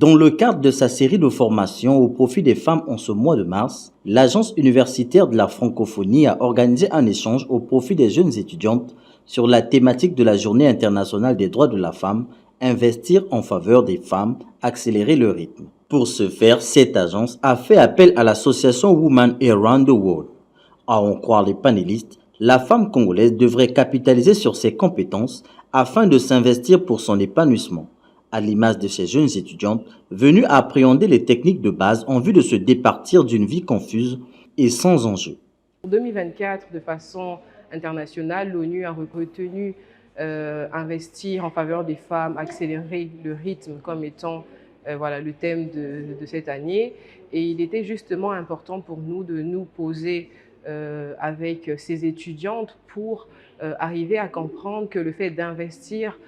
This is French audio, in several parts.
Dans le cadre de sa série de formations au profit des femmes en ce mois de mars, l'Agence universitaire de la francophonie a organisé un échange au profit des jeunes étudiantes sur la thématique de la Journée internationale des droits de la femme, investir en faveur des femmes, accélérer le rythme. Pour ce faire, cette agence a fait appel à l'association Women Around the World. À en croire les panélistes, la femme congolaise devrait capitaliser sur ses compétences afin de s'investir pour son épanouissement, à l'image de ces jeunes étudiantes venues appréhender les techniques de base en vue de se départir d'une vie confuse et sans enjeu. En 2024, de façon internationale, l'ONU a retenu investir en faveur des femmes, accélérer le rythme comme étant voilà, le thème de cette année. Et il était justement important pour nous de nous poser avec ces étudiantes pour arriver à comprendre que le fait d'investir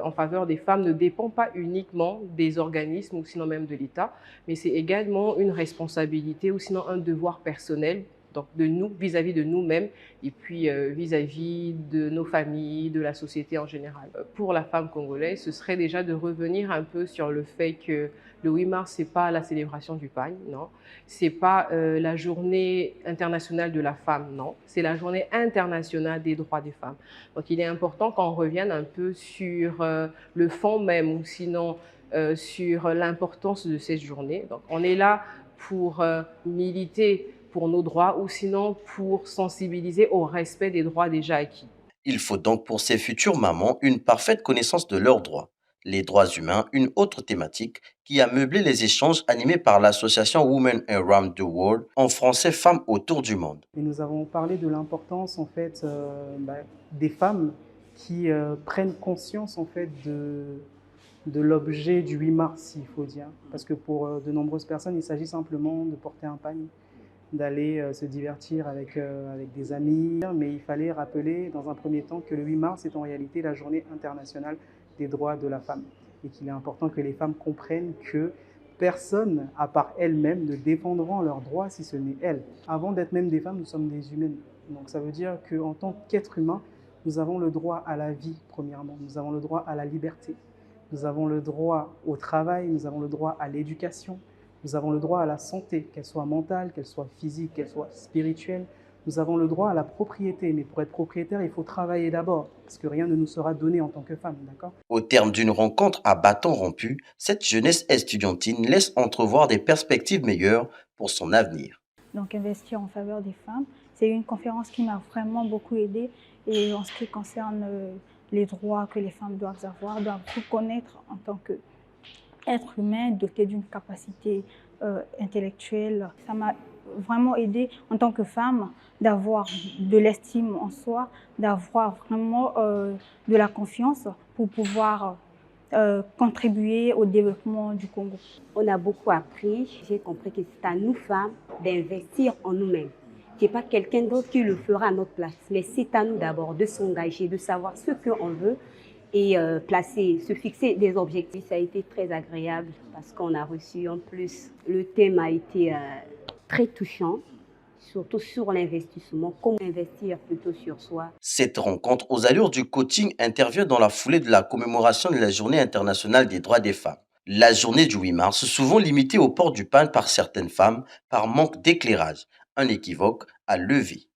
en faveur des femmes ne dépend pas uniquement des organismes ou sinon même de l'État, mais c'est également une responsabilité ou sinon un devoir personnel, donc de nous, vis-à-vis de nous-mêmes et puis vis-à-vis de nos familles, de la société en général. Pour la femme congolaise, ce serait déjà de revenir un peu sur le fait que le 8 mars, c'est pas la célébration du pagne, non. C'est pas la journée internationale de la femme, non. C'est la journée internationale des droits des femmes. Donc il est important qu'on revienne un peu sur le fond même ou sinon sur l'importance de cette journée. Donc on est là pour militer pour nos droits ou sinon pour sensibiliser au respect des droits déjà acquis. Il faut donc pour ces futures mamans une parfaite connaissance de leurs droits. Les droits humains, une autre thématique qui a meublé les échanges animés par l'association Women Around the World, en français Femmes autour du monde. Et nous avons parlé de l'importance en fait des femmes qui prennent conscience en fait de l'objet du 8 mars, il faut dire. Parce que pour de nombreuses personnes, il s'agit simplement de porter un pagne, d'aller se divertir avec des amis. Mais il fallait rappeler dans un premier temps que le 8 mars est en réalité la journée internationale des droits de la femme. Et qu'il est important que les femmes comprennent que personne, à part elles-mêmes, ne défendront leurs droits si ce n'est elles. Avant d'être même des femmes, nous sommes des humaines. Donc ça veut dire qu'en tant qu'être humain, nous avons le droit à la vie, premièrement. Nous avons le droit à la liberté. Nous avons le droit au travail, nous avons le droit à l'éducation. Nous avons le droit à la santé, qu'elle soit mentale, qu'elle soit physique, qu'elle soit spirituelle. Nous avons le droit à la propriété, mais pour être propriétaire, il faut travailler d'abord, parce que rien ne nous sera donné en tant que femme, d'accord ? Au terme d'une rencontre à bâton rompu, cette jeunesse estudiantine laisse entrevoir des perspectives meilleures pour son avenir. Donc investir en faveur des femmes, c'est une conférence qui m'a vraiment beaucoup aidée et en ce qui concerne les droits que les femmes doivent avoir, doivent reconnaître en tant qu'être humain doté d'une capacité intellectuelle. Ça m'a vraiment aidé en tant que femme d'avoir de l'estime en soi, d'avoir vraiment de la confiance pour pouvoir contribuer au développement du Congo. On a beaucoup appris. J'ai compris que c'est à nous femmes d'investir en nous-mêmes. Ce n'est pas quelqu'un d'autre qui le fera à notre place, mais c'est à nous d'abord de s'engager, de savoir ce qu'on veut et se fixer des objectifs. Ça a été très agréable parce qu'on a reçu en plus. Le thème a été très touchant, surtout sur l'investissement, comment investir plutôt sur soi. Cette rencontre aux allures du coaching intervient dans la foulée de la commémoration de la Journée internationale des droits des femmes. La journée du 8 mars, souvent limitée au port du pagne par certaines femmes par manque d'éclairage, un équivoque à lever.